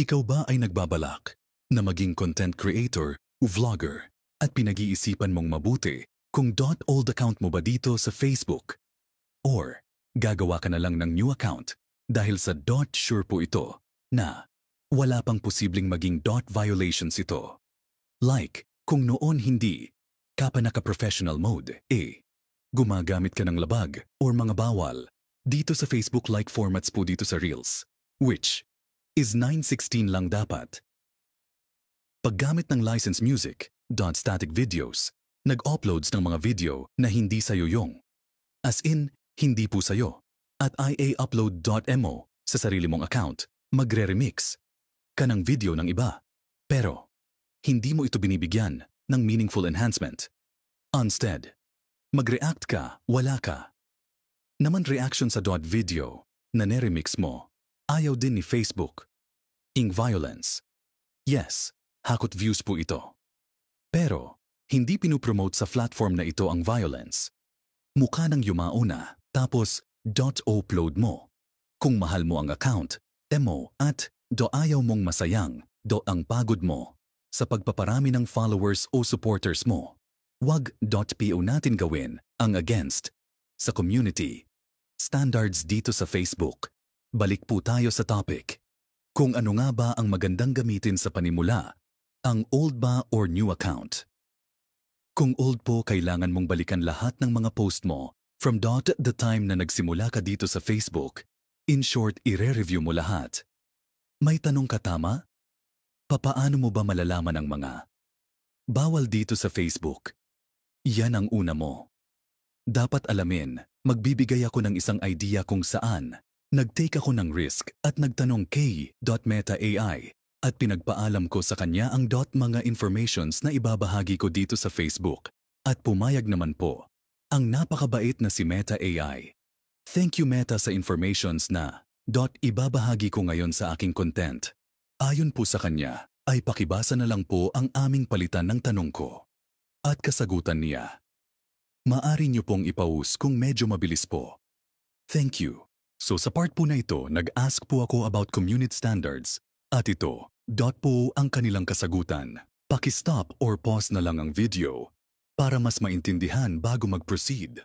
Ikaw ba ay nagbabalak na maging content creator o vlogger at pinag-iisipan mong mabuti kung .old account mo ba dito sa Facebook? Or gagawa ka na lang ng new account dahil sa .sure po ito na wala pang posibleng maging .violations ito? Like kung noon hindi ka pa naka-professional mode, gumagamit ka ng labag or mga bawal dito sa Facebook like formats po dito sa Reels, which is 916 lang dapat. Paggamit ng licensed music, .static videos, nag-uploads ng mga video na hindi sayo yung. As in, hindi po sayo. At ia-upload.mo sa sarili mong account, magre-remix ka ng video ng iba. Pero, hindi mo ito binibigyan ng meaningful enhancement. Instead, mag-react ka, wala ka. Naman reaction sa .video na neremix mo, ayaw din ni Facebook. Violence. Yes, hakot views po ito. Pero, hindi pinupromote sa platform na ito ang violence. Mukha nang yumao na, tapos .upload mo. Kung mahal mo ang account, mo at ayaw mong masayang, ang pagod mo sa pagpaparami ng followers o supporters mo. Wag .po natin gawin ang against sa community standards dito sa Facebook. Balik po tayo sa topic. Kung ano nga ba ang magandang gamitin sa panimula, ang old ba or new account? Kung old po, kailangan mong balikan lahat ng mga post mo from the time na nagsimula ka dito sa Facebook. In short, ire-review mo lahat. May tanong ka tama? Papaano mo ba malalaman ang mga bawal dito sa Facebook? Yan ang una mo. Dapat alamin, magbibigay ako ng isang idea kung saan nag-take ako ng risk at nagtanong kay Meta AI at pinagpaalam ko sa kanya ang mga informations na ibabahagi ko dito sa Facebook at pumayag naman po ang napakabait na si Meta AI. Thank you Meta sa informations na ibabahagi ko ngayon sa aking content. Ayon po sa kanya ay pakibasa na lang po ang aming palitan ng tanong ko. At kasagutan niya, maaari niyo pong ipaus kung medyo mabilis po. Thank you. So sa part po na ito, nag-ask po ako about community standards at ito, po ang kanilang kasagutan. Paki-stop or pause na lang ang video para mas maintindihan bago mag-proceed.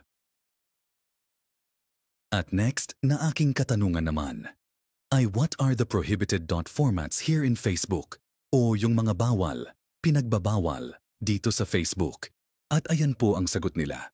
At next na aking katanungan naman ay what are the prohibited formats here in Facebook o yung mga bawal, pinagbabawal dito sa Facebook. At ayan po ang sagot nila.